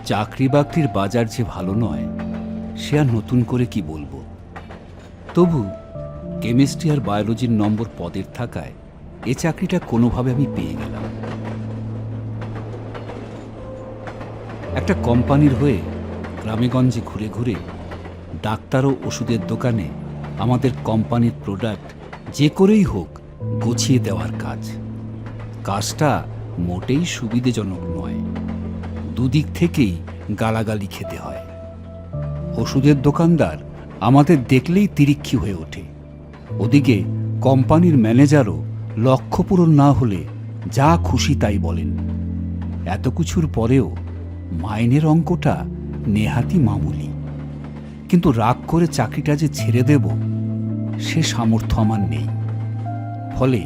চাকরি বাকরির বাজার যে ভালো নয় সে আর নতুন করে কি বলবো। তবু কেমিস্ট্রি আর বায়োলজির নম্বর পদের থাকায় এ চাকরিটা কোনোভাবে আমি পেয়ে গেলাম। একটা কোম্পানির হয়ে গ্রামেগঞ্জে ঘুরে ঘুরে ডাক্তার ও ওষুধের দোকানে আমাদের কোম্পানির প্রোডাক্ট যে করেই হোক গুছিয়ে দেওয়ার কাজ। কাজটা মোটেই সুবিধাজনক নয়, দুদিক থেকেই গালাগালি খেতে হয়। ওষুধের দোকানদার আমাদের দেখলেই তিরিক্ষি হয়ে ওঠে, ওদিকে কোম্পানির ম্যানেজারও লক্ষ্য পূরণ না হলে যা খুশি তাই বলেন। এত কিছুর পরেও মাইনের অঙ্কটা নেহাতি মামুলি, কিন্তু রাগ করে চাকরিটা যে ছেড়ে দেব সে সামর্থ্য আমার নেই। ফলে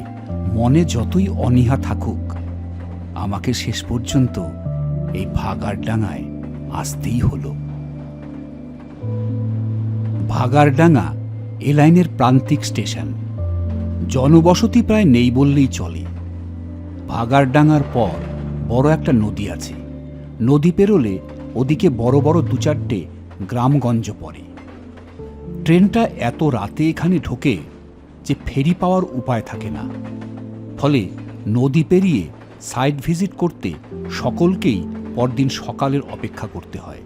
মনে যতই অনীহা থাকুক আমাকে শেষ পর্যন্ত এই ভাগাড়ডাঙ্গায় আসতেই হলো। ভাগাড়ডাঙ্গা এ লাইনের প্রান্তিক স্টেশন, জনবসতি প্রায় নেই বললেই চলে। ভাগাড়ডাঙ্গার পর বড় একটা নদী আছে, নদী পেরোলে ওদিকে বড় বড় দু চারটে গ্রামগঞ্জ পড়ে। ট্রেনটা এত রাতে এখানে ঢোকে যে ফেরি পাওয়ার উপায় থাকে না, ফলে নদী পেরিয়ে সাইট ভিজিট করতে সকলকেই পরদিন সকালের অপেক্ষা করতে হয়।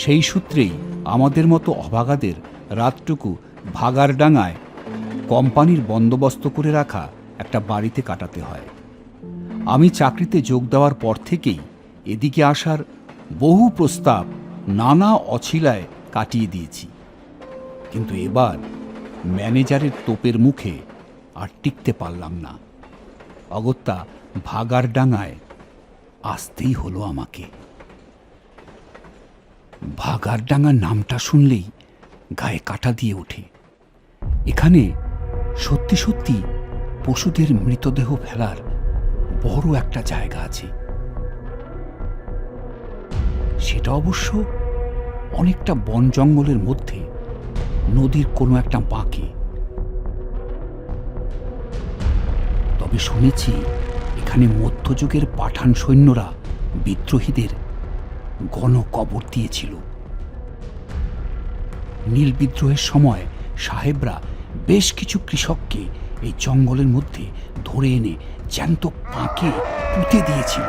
সেই সূত্রেই আমাদের মতো অভাগাদের রাতটুকু ভাগাড়ডাঙ্গায় কোম্পানির বন্দোবস্ত করে রাখা একটা বাড়িতে কাটাতে হয়। আমি চাকরিতে যোগ দেওয়ার পর থেকেই এদিকে আসার বহু প্রস্তাব নানা অছিলায় কাটিয়ে দিয়েছি, কিন্তু এবার ম্যানেজারের তোপের মুখে আর টিকতে পারলাম না। অগত্যা ভাগাড়ডাঙ্গায় আসতেই হলো আমাকে। ভাগাড়ডাঙ্গার নামটা শুনলেই গায়ে কাঁটা দিয়ে ওঠে। এখানে সত্যি সত্যি পশুদের মৃতদেহ ফেলার বড় একটা জায়গা আছে। সেটা অবশ্য অনেকটা বন জঙ্গলের মধ্যে নদীর কোনো একটা বাঁকে। তবে শুনেছি এখানে মধ্যযুগের পাঠান সৈন্যরা বিদ্রোহীদের গণকবর দিয়েছিল। নীল বিদ্রোহের সময় সাহেবরা বেশ কিছু কৃষককে এই জঙ্গলের মধ্যে ধরে এনে জ্যান্ত পাঁকে পুঁতে দিয়েছিল।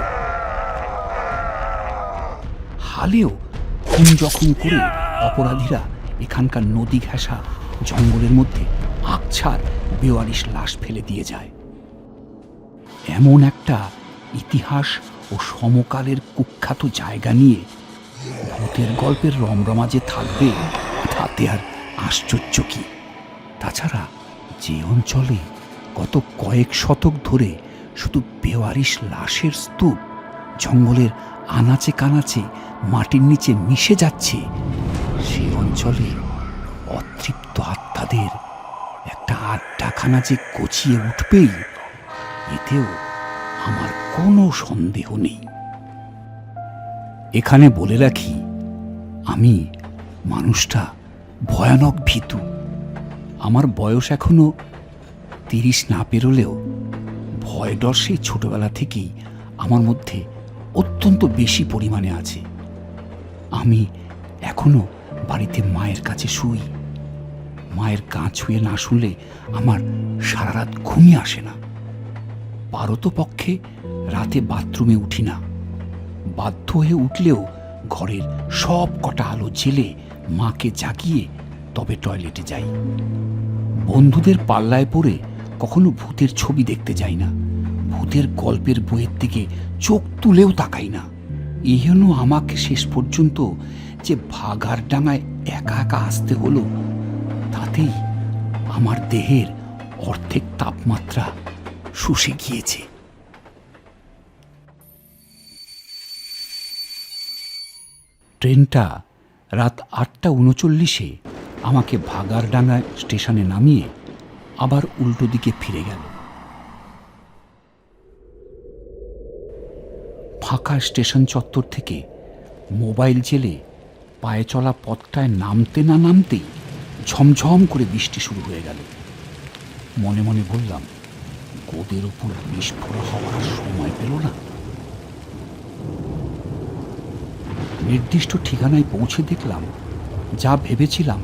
হালেও খুন জখম করে অপরাধীরা এখানকার নদী ঘেঁষা জঙ্গলের মধ্যে আকছার বেওয়ারিশ লাশ ফেলে দিয়ে যায়। এমন একটা ইতিহাস ও সমকালের কুখ্যাত জায়গা নিয়ে ভূতের গল্পের রমরমা যে থাকবে তাতে আর আশ্চর্য কি। তাছাড়া যে অঞ্চলে গত কয়েক শতক ধরে শুধু বেওয়ারিশ লাশের স্তূপ জঙ্গলের আনাচে কানাচে মাটির নিচে মিশে যাচ্ছে, সে অঞ্চলে অতৃপ্ত আত্মাদের একটা আড্ডাখানা যে গচিয়ে উঠবেই, এতেও আমার কোনো সন্দেহ নেই। এখানে বলে রাখি, আমি মানুষটা ভয়ানক ভীতু। আমার বয়স এখনো 30 না পেরোলেও ভয় ডর সেই ছোটবেলা থেকেই আমার মধ্যে অত্যন্ত বেশি পরিমাণে আছে। আমি এখনো বাড়িতে মায়ের কাছে শুই। মায়ের গা ছুঁয়ে না শুনলে আমার সারা রাত ঘুমই আসে না। পারতপক্ষে রাতে বাথরুমে উঠি না। বাধ্য হয়ে উঠলেও ঘরের সব কটা আলো জেলে মাকে জাগিয়ে তবে টয়লেটে যাই। বন্ধুদের পাল্লায় পড়ে কখনো ভূতের ছবি দেখতে যাই না। ভূতের গল্পের বইয়ের দিকে চোখ তুলেও তাকাই না। এই জন্য আমাকে শেষ পর্যন্ত যে ভাগাড়ডাঙ্গায় একা একা আসতে হলো, তাতেই আমার দেহের অর্ধেক তাপমাত্রা শুষে গিয়েছে। ট্রেনটা রাত 8:39 আমাকে ভাগাড়ডাঙ্গা স্টেশনে নামিয়ে আবার উল্টো দিকে ফিরে গেল। ফাঁকা স্টেশন চত্বর থেকে মোবাইল জেলে পায়ে চলা পথটায় নামতে না নামতেই ঝমঝম করে বৃষ্টি শুরু হয়ে গেল। মনে মনে বললাম, গোদের উপর বিস্ফোরণ হওয়ার সময় পেল না। নির্দিষ্ট ঠিকানায় পৌঁছে দেখলাম যা ভেবেছিলাম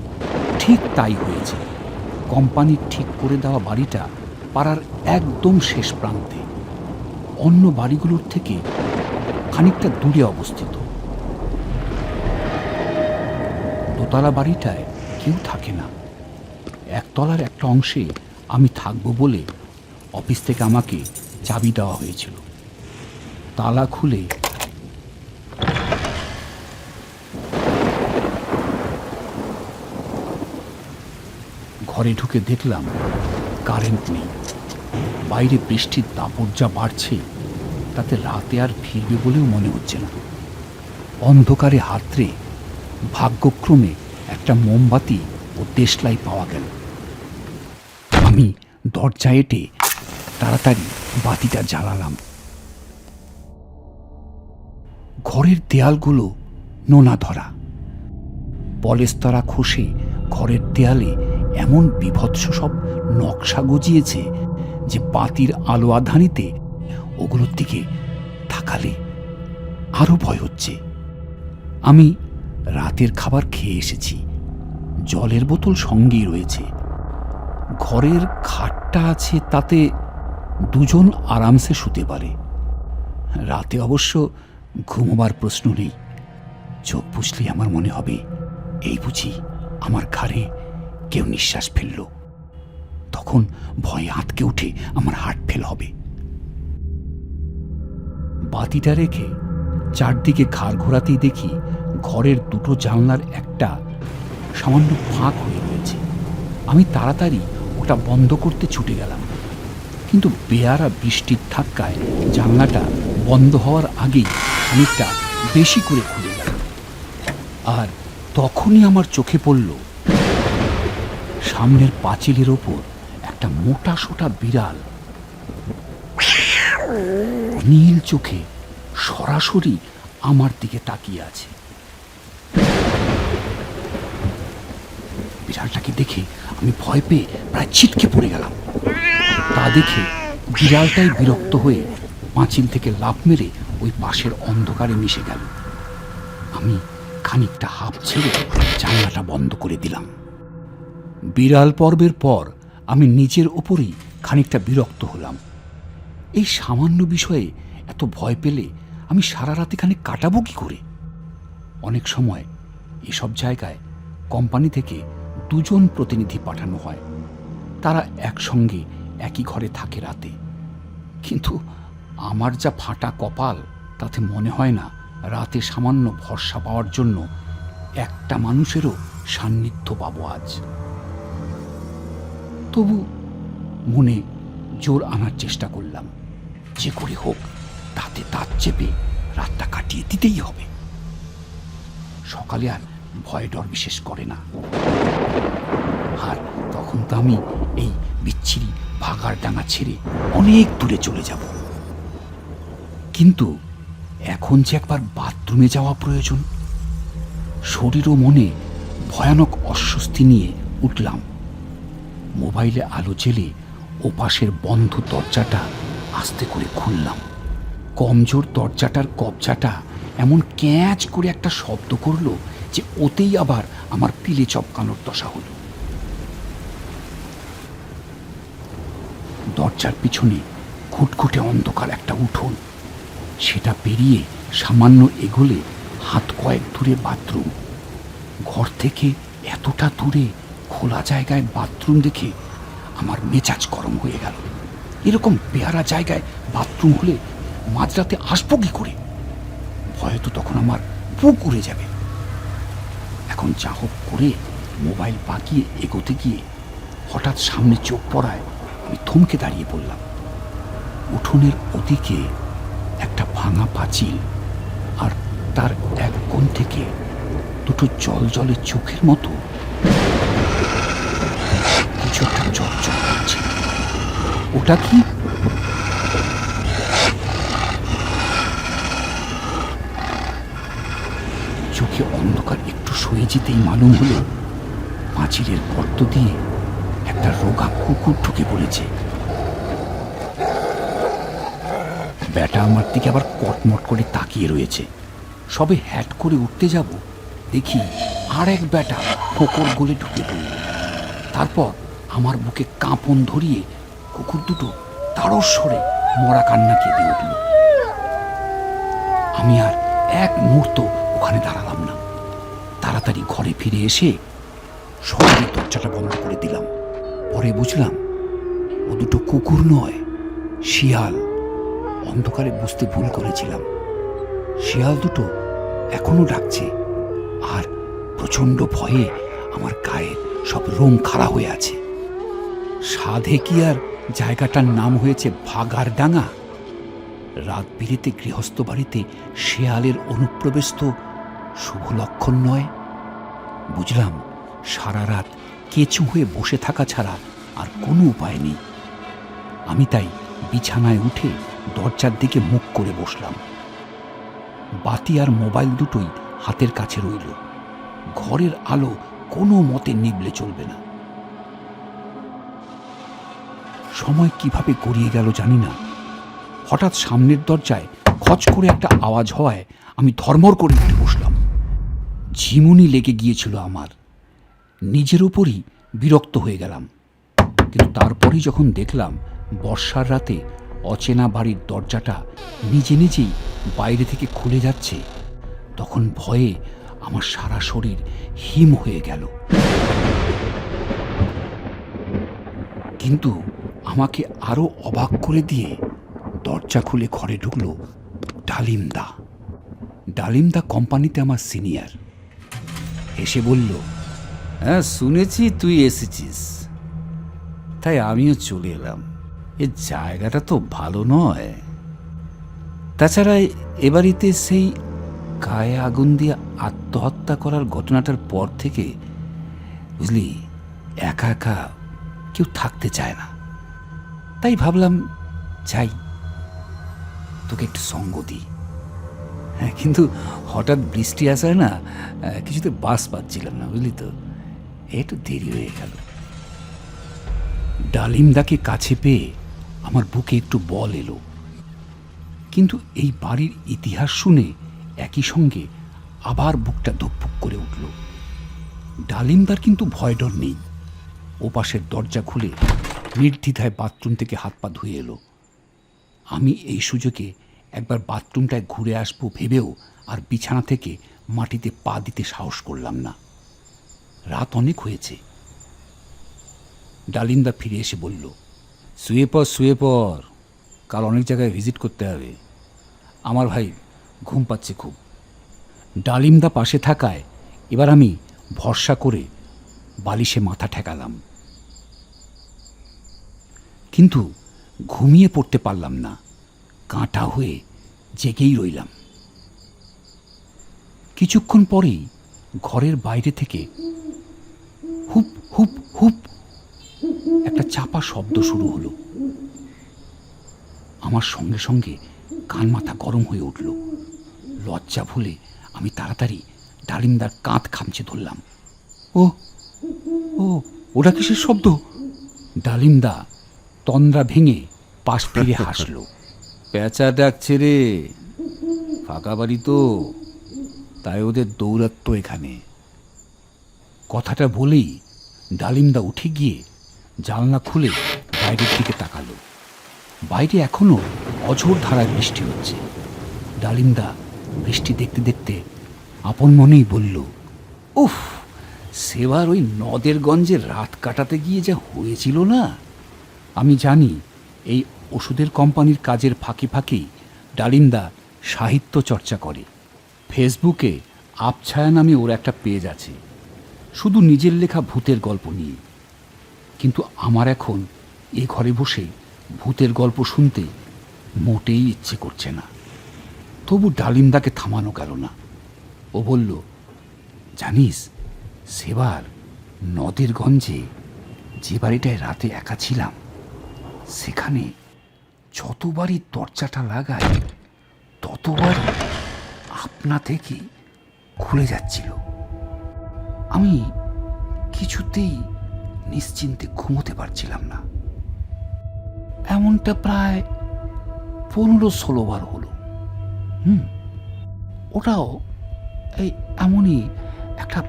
ঠিক তাই হয়েছে। কোম্পানির ঠিক করে দেওয়া বাড়িটা পাড়ার একদম শেষ প্রান্তে, অন্য বাড়িগুলোর থেকে খানিকটা দূরে অবস্থিত। দোতলা বাড়িটায় কেউ থাকে না। একতলার একটা অংশে আমি থাকবো বলে অফিস থেকে আমাকে চাবি দেওয়া হয়েছিল। তালা খুলে ঘরে ঢুকে দেখলাম কারেন্ট নেই। বাইরে বৃষ্টির দাপট যা বাড়ছে তাতে রাতে আর ফিরবে বলেও মনে হচ্ছে না। অন্ধকারে হাতড়ে ভাগ্যক্রমে একটা মোমবাতি ও দেশলাই পাওয়া গেল। আমি দরজা এঁটে তাড়াতাড়ি বাতিটা জ্বালালাম। ঘরের দেয়ালগুলো নোনা ধরা, পলেস্তরা খসে ঘরের দেয়ালে এমন বীভৎস সব নকশা গজিয়েছে যে বাতির আলো আধানিতে ওগুলোর দিকে তাকালে আরো ভয় হচ্ছে। আমি রাতের খাবার খেয়ে এসেছি, জলের বোতল সঙ্গেই রয়েছে। ঘরের খাটটা আছে, তাতে দুজন আরামসে শুতে পারে। রাতে অবশ্য ঘুমোবার প্রশ্ন নেই। চোখ বুঝলেই আমার মনে হবে এই বুঝি আমার ঘাড়ে কেউ নিঃশ্বাস ফেলল। তখন ভয়ে আঁতকে উঠে আমার হার্ট ফেল হবে। বাতিটা রেখে চারদিকে ঘাড় ঘোরাতেই দেখি ঘরের দুটো জানলার একটা সামান্য ফাঁক হয়ে রয়েছে। আমি তাড়াতাড়ি ওটা বন্ধ করতে ছুটে গেলাম, কিন্তু বেয়ারা বৃষ্টির ধাক্কায় জানলাটা বন্ধ হওয়ার আগেই খানিকটা বেশি করে খুলে গেল। আর তখনই আমার চোখে পড়ল সামনের পাঁচিলের ওপর একটা মোটা সোটা বিড়াল নীল চোখে সরাসরি আমার দিকে তাকিয়ে আছে। বিড়ালটাকে দেখে আমি ভয় পেয়ে প্রায় ছিটকে পড়ে গেলাম। তা দেখে বিড়ালটাই বিরক্ত হয়ে পাঁচিল থেকে লাফ মেরে ওই পাশের অন্ধকারে মিশে গেল। আমি খানিকটা হাঁপ ছেড়ে জানলাটা বন্ধ করে দিলাম। বিড়াল পর্বের পর আমি নিজের ওপরেই খানিকটা বিরক্ত হলাম। এই সামান্য বিষয়ে এত ভয় পেলে আমি সারা রাত এখানে কাটাবো কি করে? অনেক সময় এসব জায়গায় কোম্পানি থেকে দুজন প্রতিনিধি পাঠানো হয়, তারা একসঙ্গে একই ঘরে থাকে রাতে। কিন্তু আমার যা ফাটা কপাল, তাতে মনে হয় না রাতে সামান্য ভরসা পাওয়ার জন্য একটা মানুষেরও সান্নিধ্য পাবো আজ। তবু মনে জোর আনার চেষ্টা করলাম, যে করে হোক তাতে তাঁত চেপে রাতটা কাটিয়ে দিতেই হবে। সকালে আর ভয় ডর বিশেষ করে না। আর তখন তো আমি এই বিচ্ছিরি ভাগার ডাঙা ছেড়ে অনেক দূরে চলে যাব। কিন্তু এখন যে একবার বাথরুমে যাওয়া প্রয়োজন। শরীর ও মনে ভয়ানক অস্বস্তি নিয়ে উঠলাম। মোবাইলে আলো জেলে ওপাশের বন্ধ দরজাটা আস্তে করে খুললাম। কমজোর দরজাটার কবজাটা এমন ক্যাঁচ করে একটা শব্দ করলো যে ওতেই আবার আমার পিলে চপকানোর দশা হলো। দরজার পিছনে খুটখুটে অন্ধকার একটা উঠোন, সেটা পেরিয়ে সামান্য এগোলে হাত কয়েক দূরে বাথরুম। ঘর থেকে এতটা দূরে খোলা জায়গায় বাথরুম দেখে আমার মেজাজ গরম হয়ে গেল। এরকম বেহারা জায়গায় বাথরুম হলে মাঝরাতে আসবো কি করে? ভয়ে তো তখন আমার বুক উড়ে যাবে। এখন যা হোক করে মোবাইল পাকিয়ে এগোতে গিয়ে হঠাৎ সামনে চোখ পড়ায় আমি থমকে দাঁড়িয়ে পড়লাম। উঠোনের ওদিকে একটা ভাঙা পাঁচিল, আর তার এক কোণ থেকে দুটো জল জলে চোখের মতো কিছু একটা চকচক করছে। ওটা কি? চোখে অন্ধকার একটু সয়ে যেতেই মালুম হলো পাঁচিলের গর্ত দিয়ে একটা রোগা কুকুর ঢুকে পড়েছে। ব্যাটা আমার দিকে আবার কটমট করে তাকিয়ে রয়েছে। সবে হ্যাট করে উঠতে যাব, দেখি আর এক ব্যাটা ফোকর গলে ঢুকে পড়ল। তারপর আমার বুকে কাঁপন ধরিয়ে কুকুর দুটো তাড়স্বরে মরা কান্না কেঁদে উঠল। আমি আর এক মুহূর্ত ওখানে দাঁড়ালাম না। তাড়াতাড়ি ঘরে ফিরে এসে সঙ্গে দরজাটা বন্ধ করে দিলাম। পরে বুঝলাম ও দুটো কুকুর নয়, শিয়াল। অন্ধকারে বুঝতে ভুল করেছিলাম। শিয়াল দুটো এখনো ডাকছে, আর প্রচণ্ড ভয়ে আমার গায়ে সব রোম খাড়া হয়ে আছে। সাধে কি আর জায়গাটার নাম হয়েছে ভাগাড়ডাঙ্গা? রাত বিরেতে গৃহস্থ বাড়িতে শেয়ালের অনুপ্রবেশ তো শুভ লক্ষণ নয়। বুঝলাম সারা রাত কেঁচু হয়ে বসে থাকা ছাড়া আর কোনো উপায় নেই। আমি তাই বিছানায় উঠে দরজার দিকে মুখ করে বসলাম। বাতি আর মোবাইল দুটোই হাতের কাছে রইল। ঘরের আলো কোনো মতে নিভলে চলবে না। সময় কিভাবে গড়িয়ে গেল জানি না। হঠাৎ সামনের দরজায় খচ করে একটা আওয়াজ হওয়ায় আমি ধর্মর করে উঠে বসলাম। ঝিমুনি লেগে গিয়েছিল আমার। নিজের উপরই বিরক্ত হয়ে গেলাম। কিন্তু তারপরেই যখন দেখলাম বর্ষার রাতে অচেনা বাড়ির দরজাটা নিজে নিজেই বাইরে থেকে খুলে যাচ্ছে, তখন ভয়ে আমার সারা শরীর হিম হয়ে গেল। কিন্তু আমাকে আরো অবাক করে দিয়ে দরজা খুলে ঘরে ঢুকলো ডালিমদা। ডালিমদা কোম্পানিতে আমার সিনিয়র। এসে বলল, হ্যাঁ শুনেছি তুই এসেছিস, তাই আমিও চলে এলাম। এ জায়গাটা তো ভালো নয়। তাছাড়া এ বাড়িতে সেই গায়ে আগুন দিয়ে আত্মহত্যা করার ঘটনাটার পর থেকে বুঝলি একা একা কেউ থাকতে চায় না। তাই ভাবলাম যাই, তোকে একটু সঙ্গ দিই। হ্যাঁ, কিন্তু হঠাৎ বৃষ্টি আসায় না কিছুতে বাস পাচ্ছিলাম না, বুঝলি তো, একটু দেরি হয়ে গেল। ডালিমদাকে কাছে পেয়ে আমার বুকে একটু বল এলো। কিন্তু এই বাড়ির ইতিহাস শুনে একই সঙ্গে আবার বুকটা ধুকপুক করে উঠল। ডালিমদার কিন্তু ভয় ডর নেই। ও পাশের দরজা খুলে নির্দ্বিধায় বাথরুম থেকে হাত পা ধুয়ে এলো। আমি এই সুযোগে একবার বাথরুমটায় ঘুরে আসবো ভেবেও আর বিছানা থেকে মাটিতে পা দিতে সাহস করলাম না। রাত অনেক হয়েছে। ডালিমদা ফিরে এসে বলল, শুয়ে পর, কাল অনেক জায়গায় ভিজিট করতে হবে। আমার ভাই ঘুম পাচ্ছে খুব। ডালিমদা পাশে থাকায় এবার আমি ভরসা করে বালিশে মাথা ঠেকালাম। কিন্তু ঘুমিয়ে পড়তে পারলাম না। কাঁটা হয়ে জেগেই রইলাম। কিছুক্ষণ পরেই ঘরের বাইরে থেকে হুপ হুপ হুপ একটা চাপা শব্দ শুরু হলো। আমার সঙ্গে সঙ্গে কান মাথা গরম হয়ে উঠল। লজ্জা ভুলে আমি তাড়াতাড়ি ডালিমদার কাঁধ খামচে ধরলাম। ও ও ওটা কিসের শব্দ? ডালিমদা তন্দ্রা ভেঙে পাশ ফিরে হাসল। পেঁচা ডাকছে রে, ফাঁকা বাড়ি তো, তাই ওদের দৌরাত্ম এখানে। কথাটা বলেই ডালিমদা উঠে গিয়ে জানলা খুলে বাইরের দিকে তাকালো। বাইরে এখনো অঝোর ধারায় বৃষ্টি হচ্ছে। ডালিমদা বৃষ্টি দেখতে দেখতে আপন মনেই বলল, উফ, সেবার ওই নদের গঞ্জে রাত কাটাতে গিয়ে যা হয়েছিল না। আমি জানি এই ওষুধের কোম্পানির কাজের ফাঁকে ফাঁকেই ডালিমদা সাহিত্য চর্চা করে। ফেসবুকে আপছায়া নামে ওর একটা পেজ আছে, শুধু নিজের লেখা ভূতের গল্প নিয়ে। কিন্তু আমার এখন এ ঘরে বসে ভূতের গল্প শুনতে মোটেই ইচ্ছে করছে না। তবু ডালিমদাকে থামানো গেল না। ও বলল, জানিস সেবার নদের গঞ্জে যে বাড়িটায় রাতে একা ছিলাম, সেখানে যতবারই দরজাটা লাগায় ততবার আপনা থেকে খুলে যাচ্ছিল। আমি কিছুতেই নিশ্চিন্তে ঘুমোতে পারছিলাম না। এমনটা প্রায় 15-16 বার হলো। ওটাও এই এমনই একটা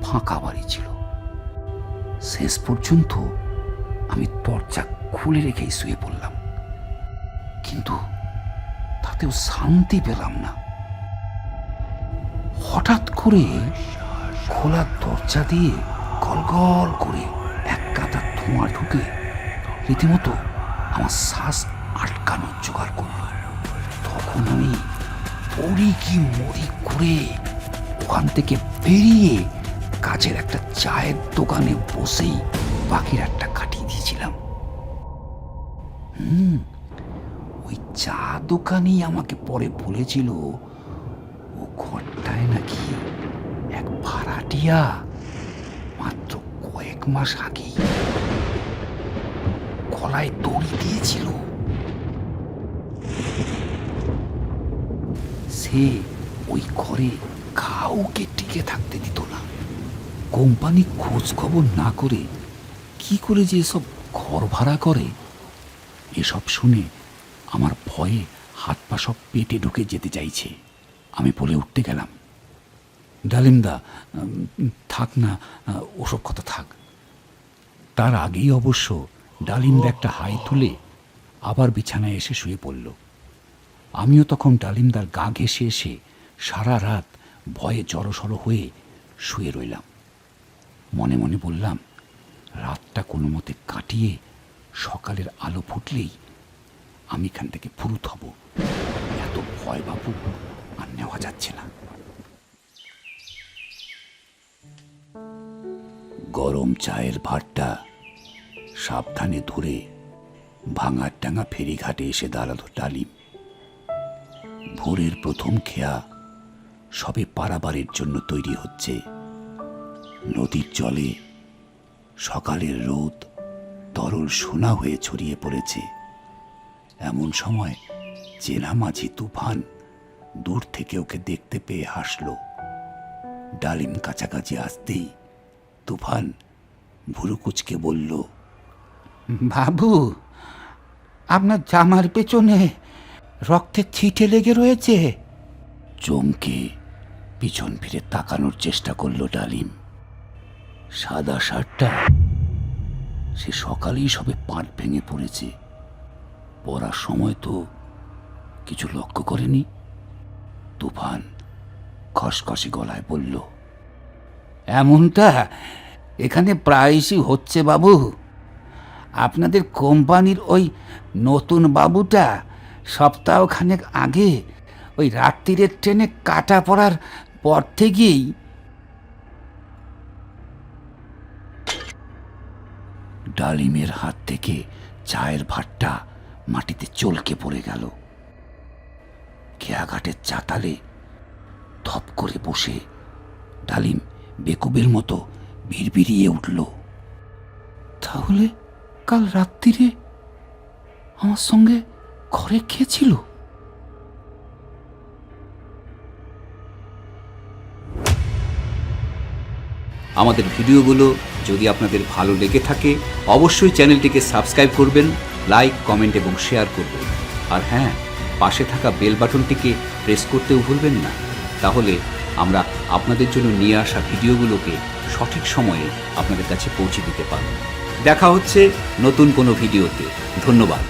ফাঁকা বাড়ি ছিল। শেষ পর্যন্ত আমি দরজা খুলে রেখেই শুয়ে পড়লাম, কিন্তু তাতেও শান্তি পেলাম না। হঠাৎ করে খোলা দরজা দিয়ে গলগল করে এক কাঁটা ধোঁয়া ঢুকে রীতিমতো আমার শ্বাস আটকানোর জোগাড় করল। তখন আমি পড়ি কি মরি করে ওখান থেকে বেরিয়ে কাছের একটা চায়ের দোকানে বসেই বাকি রাতটা কাটিয়ে দিয়েছিলাম। ওই চা দোকানই আমাকে পরে বলেছিল ও ঘরটায় নাকি এক ভাড়াটিয়া মাত্র কয়েক মাস আগেই গলায় দড়ি দিয়েছিল। সে ওই ঘরে কাউকে টিকে থাকতে দিত না। কোম্পানি খোঁজ খবর না করে কি করে যে এসব ঘর ভাড়া করে, এসব শুনে আমার ভয়ে হাত পা সব পেটে ঢুকে যেতে চাইছে। আমি বলে উঠতে গেলাম, ডালিমদা থাক না, ওসব কথা থাক। তার আগেই অবশ্য ডালিমদা একটা হাই তুলে আবার বিছানায় এসে শুয়ে পড়ল। আমিও তখন ডালিমদার গা ঘেঁষে এসে সারা রাত ভয়ে জড়সড় হয়ে শুয়ে রইলাম। মনে মনে বললাম, রাতটা কোনো মতে কাটিয়ে সকালের আলো ফুটলেই আমি এখান থেকে ফুরুত হব। এত ভয় বাবু আর নেওয়া যাচ্ছে না। গরম চায়ের ভাতটা সাবধানে ধরে ভাঙারডাঙ্গা ফেরিঘাটে এসে দাঁড়ালো ডালিম। ভোরের প্রথম খেয়া সবে পারাবারের জন্য তৈরি হচ্ছে। নদীর জলে সকালের রোদ তরল সোনা হয়ে ছড়িয়ে পড়েছে। এমন সময় চেনা মাঝি তুফান দূর থেকে ওকে দেখতে পেয়ে হাসল। ডালিম কাছাকাছি আসতেই তুফান ভুরু কুচকে বলল, বাবু, আপনার জামার পেছনে রক্তের ছিটে লেগে রয়েছে। চমকে পিছন ফিরে তাকানোর চেষ্টা করল ডালিম। সাদা শার্টটা সে সকালেই সবে পাট ভেঙে পড়েছে। পড়ার সময় তো কিছু লক্ষ্য করেনি। তুফান খসখসে গলায় বলল, এমনটা এখানে প্রায়শই হচ্ছে বাবু। আপনাদের কোম্পানির ওই নতুন বাবুটা সপ্তাহখানেক আগে ওই রাত্রিরের ট্রেনে কাটা পড়ার পর থেকেই ডালিমের হাত থেকে চায়ের ভাতটা মাটিতে চলকে পড়ে গেল। খেয়াঘাটের চাতালে ধপ করে বসে ডালিম বেকুবের মতো বিড়বিড়িয়ে উঠল, তাহলে কাল রাত্রিরে আমার সঙ্গে ঘরে কে ছিল? আমাদের ভিডিওগুলো যদি আপনাদের ভালো লেগে থাকে অবশ্যই চ্যানেলটিকে সাবস্ক্রাইব করবেন, লাইক, কমেন্ট এবং শেয়ার করবেন। আর হ্যাঁ, পাশে থাকা বেল বাটনটিকে প্রেস করতেও ভুলবেন না। তাহলে আমরা আপনাদের জন্য নিয়ে আসা ভিডিওগুলোকে সঠিক সময়ে আপনাদের কাছে পৌঁছে দিতে পারব। দেখা হচ্ছে নতুন কোনো ভিডিওতে। ধন্যবাদ।